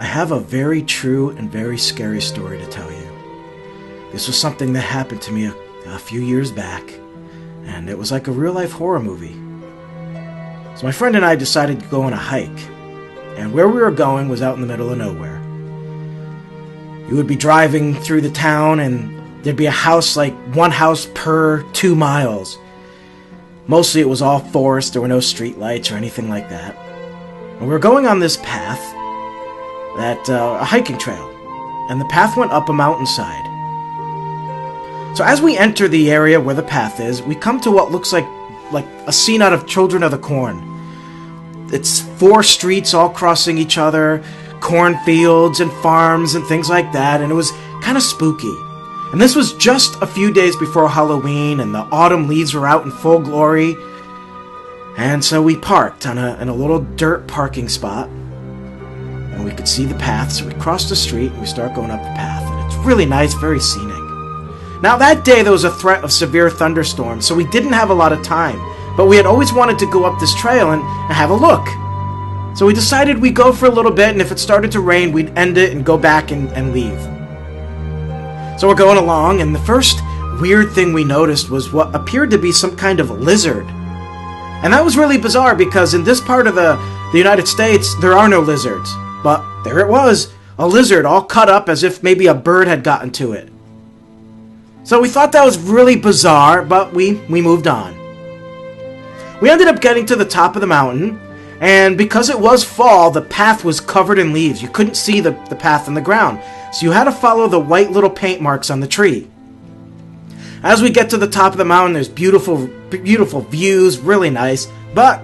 have a very true and very scary story to tell you. This was something that happened to me a few years back, and it was like a real-life horror movie. So my friend and I decided to go on a hike, and where we were going was out in the middle of nowhere. You would be driving through the town, and there'd be a house, like one house per 2 miles. Mostly it was all forest, there were no street lights or anything like that. And we were going on this path, a hiking trail, and the path went up a mountainside. So as we enter the area where the path is, we come to what looks like a scene out of Children of the Corn. It's 4 streets all crossing each other, cornfields and farms and things like that, and it was kind of spooky. And this was just a few days before Halloween, and the autumn leaves were out in full glory. And so we parked in a little dirt parking spot, and we could see the path, so we crossed the street and we start going up the path, and it's really nice, very scenic. Now that day there was a threat of severe thunderstorms, so we didn't have a lot of time, but we had always wanted to go up this trail and have a look. So we decided we'd go for a little bit, and if it started to rain, we'd end it and go back and leave. So we're going along, and the first weird thing we noticed was what appeared to be some kind of lizard. And that was really bizarre, because in this part of the United States, there are no lizards. But there it was, a lizard all cut up as if maybe a bird had gotten to it. So we thought that was really bizarre, but we moved on. We ended up getting to the top of the mountain, and because it was fall, the path was covered in leaves. You couldn't see the path on the ground, so you had to follow the white little paint marks on the tree. As we get to the top of the mountain, there's beautiful views, really nice, but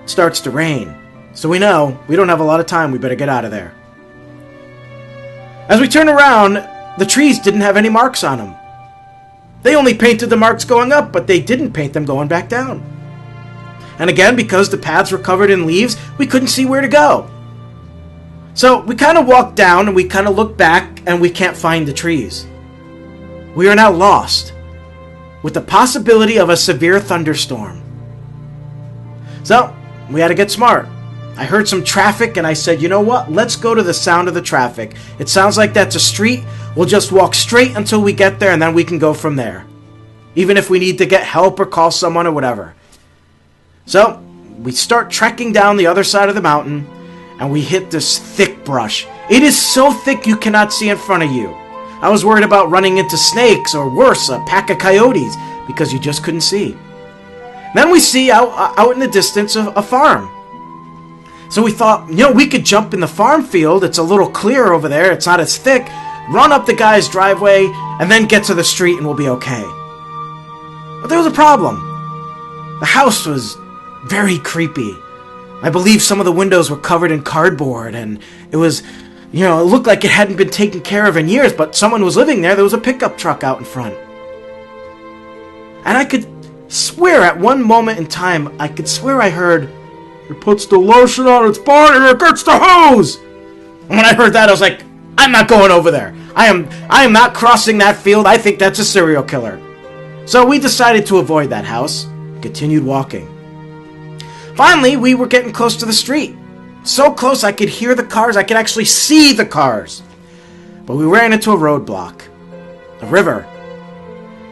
it starts to rain. So we know we don't have a lot of time, we better get out of there. As we turn around, the trees didn't have any marks on them. They only painted the marks going up, but they didn't paint them going back down. And again, because the paths were covered in leaves, we couldn't see where to go. So we kind of walked down and we kind of looked back and we can't find the trees. We are now lost, with the possibility of a severe thunderstorm. So we had to get smart. I heard some traffic and I said, you know what? Let's go to the sound of the traffic. It sounds like that's a street. We'll just walk straight until we get there and then we can go from there. Even if we need to get help or call someone or whatever. So we start trekking down the other side of the mountain and we hit this thick brush. It is so thick you cannot see in front of you. I was worried about running into snakes or worse, a pack of coyotes, because you just couldn't see. Then we see out in the distance a farm. So we thought, we could jump in the farm field. It's a little clearer over there. It's not as thick. Run up the guy's driveway and then get to the street and we'll be okay. But there was a problem. The house was very creepy. I believe some of the windows were covered in cardboard, and it was, it looked like it hadn't been taken care of in years, but someone was living there. There was a pickup truck out in front. And I could swear at one moment in time, I heard, "It puts the lotion on its body and it gets the hose!" And when I heard that, I was like, I'm not going over there. I am not crossing that field. I think that's a serial killer. So we decided to avoid that house, continued walking. Finally, we were getting close to the street. So close I could hear the cars, I could actually see the cars. But we ran into a roadblock. A river.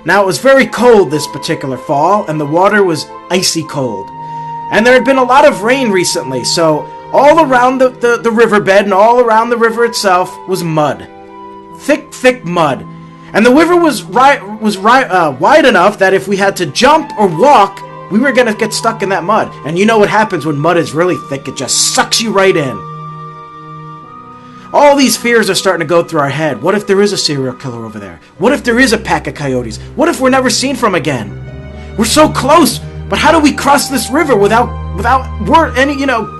Now it was very cold this particular fall, and the water was icy cold. And there had been a lot of rain recently, so all around the riverbed and all around the river itself was mud. Thick mud. And the river was wide enough that if we had to jump or walk, we were going to get stuck in that mud. And you know what happens when mud is really thick. It just sucks you right in. All these fears are starting to go through our head. What if there is a serial killer over there? What if there is a pack of coyotes? What if we're never seen from again? We're so close, but how do we cross this river without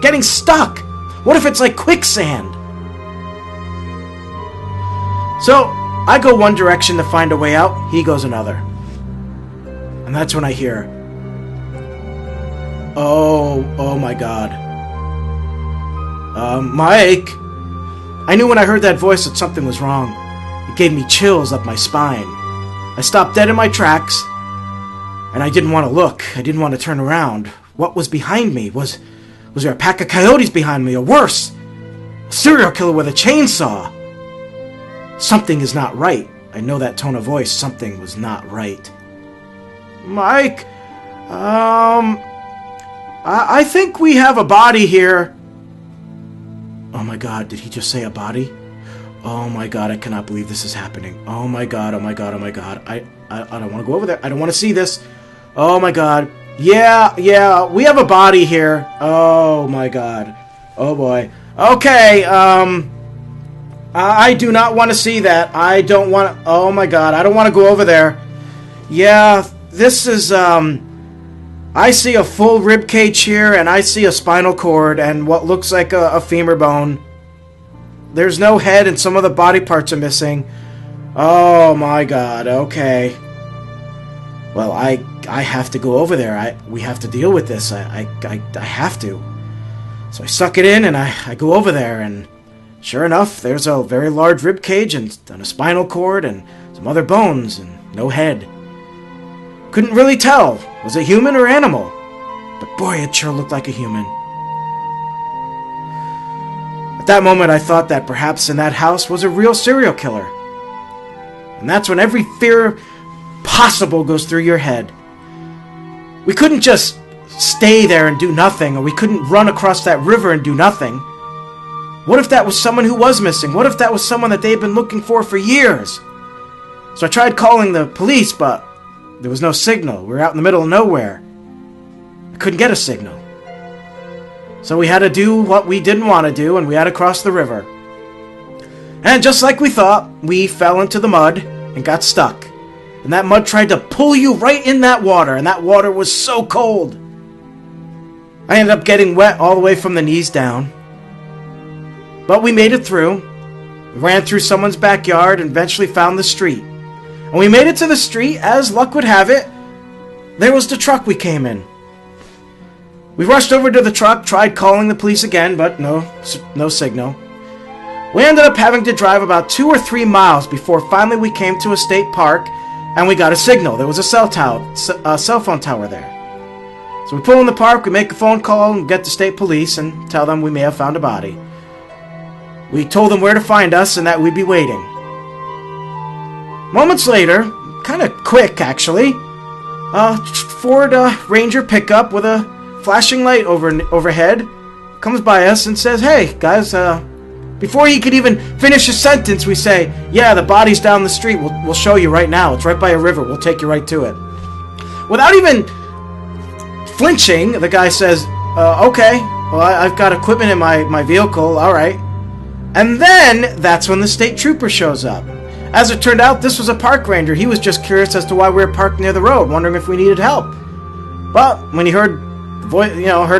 getting stuck? What if it's like quicksand? So I go one direction to find a way out. He goes another. And that's when I hear, Oh my God. Mike. I knew when I heard that voice that something was wrong. It gave me chills up my spine. I stopped dead in my tracks, and I didn't want to look. I didn't want to turn around. What was behind me? Was there a pack of coyotes behind me, or worse? A serial killer with a chainsaw! Something is not right. I know that tone of voice. Something was not right. Mike, I think we have a body here. Oh my god, did he just say a body? Oh my god, I cannot believe this is happening. Oh my god, oh my god, oh my god. I don't want to go over there. I don't want to see this. Oh my god. Yeah, we have a body here. Oh my god. Oh boy. Okay, I do not want to see that. I don't want to... Oh my god, I don't want to go over there. Yeah, this is, I see a full rib cage here, and I see a spinal cord, and what looks like a femur bone. There's no head, and some of the body parts are missing. Oh my god, okay. Well, I have to go over there. We have to deal with this. I have to. So I suck it in, and I go over there, and sure enough, there's a very large rib cage, and a spinal cord, and some other bones, and no head. Couldn't really tell. Was it human or animal? But boy, it sure looked like a human. At that moment, I thought that perhaps in that house was a real serial killer. And that's when every fear possible goes through your head. We couldn't just stay there and do nothing, or we couldn't run across that river and do nothing. What if that was someone who was missing? What if that was someone that they'd been looking for years? So I tried calling the police, but there was no signal. We were out in the middle of nowhere. I couldn't get a signal. So we had to do what we didn't want to do, and we had to cross the river. And just like we thought, we fell into the mud and got stuck. And that mud tried to pull you right in that water, and that water was so cold. I ended up getting wet all the way from the knees down. But we made it through. We ran through someone's backyard and eventually found the street. And we made it to the street, as luck would have it. There was the truck we came in. We rushed over to the truck, tried calling the police again, but no signal. We ended up having to drive about 2 or 3 miles before finally we came to a state park, and we got a signal. There was a cell phone tower there. So we pull in the park, we make a phone call, and get the state police and tell them we may have found a body. We told them where to find us and that we'd be waiting. Moments later, kind of quick actually, a Ford Ranger pickup with a flashing light overhead comes by us and says, "Hey guys," before he could even finish his sentence, we say, "Yeah, the body's down the street. We'll show you right now. It's right by a river. We'll take you right to it." Without even flinching, the guy says, "Okay, well I've got equipment in my vehicle. All right." And then that's when the state trooper shows up. As it turned out, this was a park ranger. He was just curious as to why we were parked near the road, wondering if we needed help. But when he heard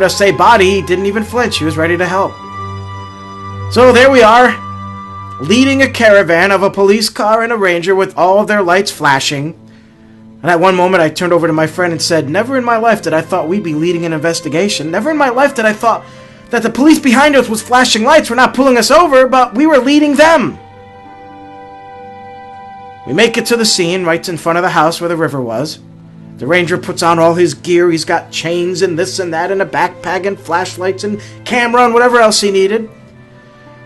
us say body, he didn't even flinch. He was ready to help. So there we are, leading a caravan of a police car and a ranger with all of their lights flashing. And at one moment I turned over to my friend and said, "Never in my life did I thought we'd be leading an investigation. Never in my life did I thought that the police behind us was flashing lights were not pulling us over, but we were leading them." We make it to the scene right in front of the house where the river was. The ranger puts on all his gear. He's got chains and this and that and a backpack and flashlights and camera and whatever else he needed.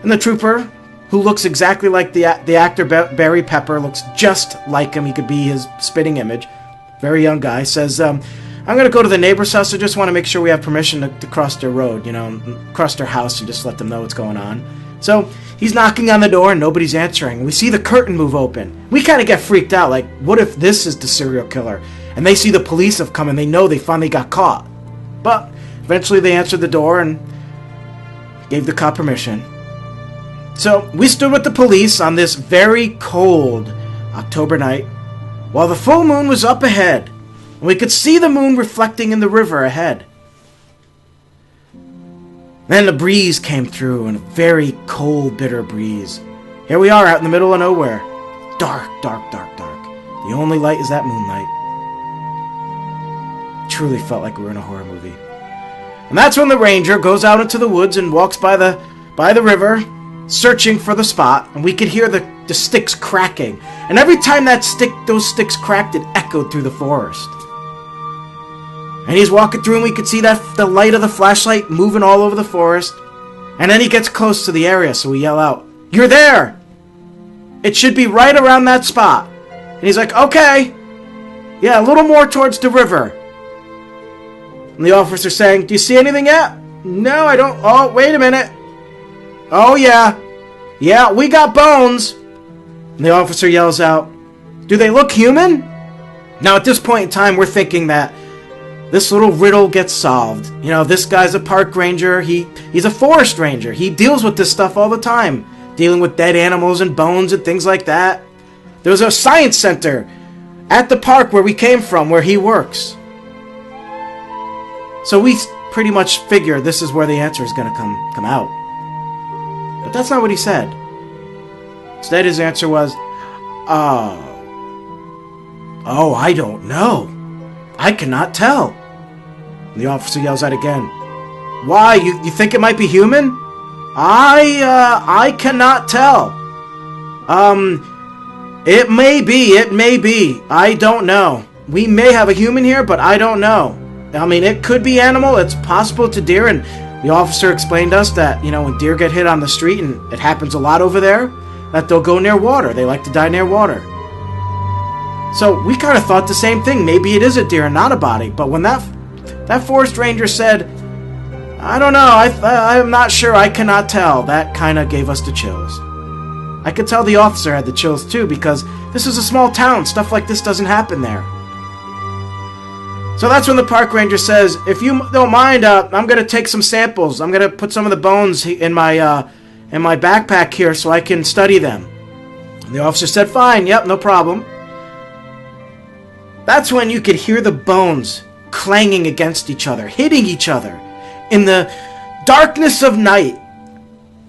And the trooper, who looks exactly like the actor Barry Pepper, looks just like him. He could be his spitting image. Very young guy. Says, "I'm going to go to the neighbor's house. I just want to make sure we have permission to cross their road, cross their house and just let them know what's going on." So he's knocking on the door and nobody's answering. We see the curtain move open. We kind of get freaked out, like, what if this is the serial killer? And they see the police have come and they know they finally got caught. But eventually they answered the door and gave the cop permission. So we stood with the police on this very cold October night while the full moon was up ahead. And we could see the moon reflecting in the river ahead. Then the breeze came through, and a very cold, bitter breeze. Here we are out in the middle of nowhere. Dark, dark, dark, dark. The only light is that moonlight. Truly felt like we were in a horror movie. And that's when the ranger goes out into the woods and walks by the river, searching for the spot, and we could hear the sticks cracking. And every time those sticks cracked, it echoed through the forest. And he's walking through and we could see the light of the flashlight moving all over the forest. And then he gets close to the area, so we yell out, "You're there! It should be right around that spot." And he's like, "Okay. Yeah, a little more towards the river." And the officer's saying, "Do you see anything yet?" "No, I don't." "Oh, wait a minute." "Oh, yeah. Yeah, we got bones." And the officer yells out, "Do they look human?" Now, at this point in time, we're thinking that this little riddle gets solved. You know, this guy's a park ranger. He's a forest ranger. He deals with this stuff all the time, dealing with dead animals and bones and things like that. There was a science center at the park where we came from, where he works. So we pretty much figure this is where the answer is going to come out. But that's not what he said. Instead, his answer was, "Oh, I don't know. I cannot tell." And the officer yells out again, "Why, you think it might be human?" I cannot tell. It may be. I don't know. We may have a human here, but I don't know. I mean, it could be animal. It's possible to deer, and the officer explained to us that, you know, when deer get hit on the street, and it happens a lot over there, that they'll go near water. They like to die near water. So we kind of thought the same thing. Maybe it is a deer and not a body. But when that forest ranger said, "I don't know, I'm not sure, I cannot tell," that kind of gave us the chills. I could tell the officer had the chills too, because this is a small town. Stuff like this doesn't happen there. So that's when the park ranger says, "If you don't mind, I'm going to take some samples. I'm going to put some of the bones in my backpack here so I can study them." And the officer said, "Fine, yep, no problem." That's when you could hear the bones clanging against each other, hitting each other in the darkness of night.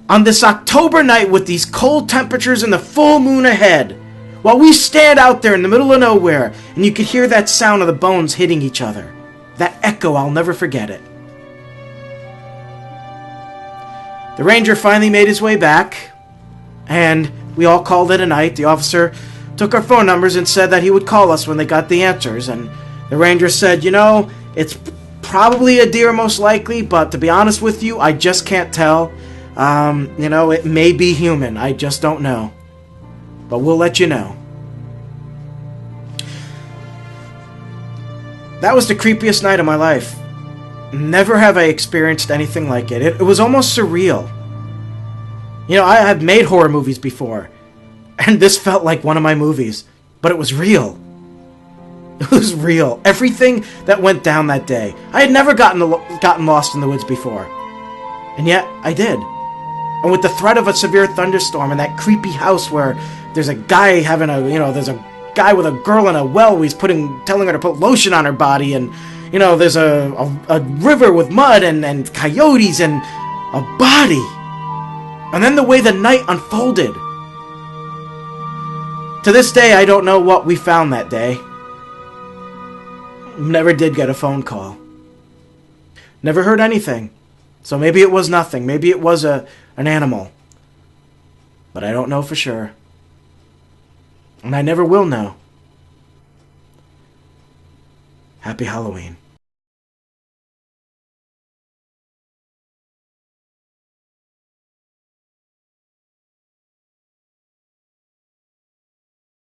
On this October night with these cold temperatures and the full moon ahead, while we stand out there in the middle of nowhere, and you could hear that sound of the bones hitting each other. That echo, I'll never forget it. The ranger finally made his way back, and we all called it a night. The officer took our phone numbers and said that he would call us when they got the answers, and the ranger said, "You know, it's probably a deer most likely, but to be honest with you, I just can't tell. You know, it may be human. I just don't know. But we'll let you know." That was the creepiest night of my life. Never have I experienced anything like it. It was almost surreal. You know, I have made horror movies before, and this felt like one of my movies, but it was real. It was real. Everything that went down that day. I had never gotten lost in the woods before, and yet I did. And with the threat of a severe thunderstorm and that creepy house where there's a guy there's a guy with a girl in a well who he's telling her to put lotion on her body, and, you know, there's a river with mud and coyotes and a body. And then the way the night unfolded. To this day, I don't know what we found that day. Never did get a phone call. Never heard anything. So maybe it was nothing. Maybe it was an animal. But I don't know for sure. And I never will know. Happy Halloween.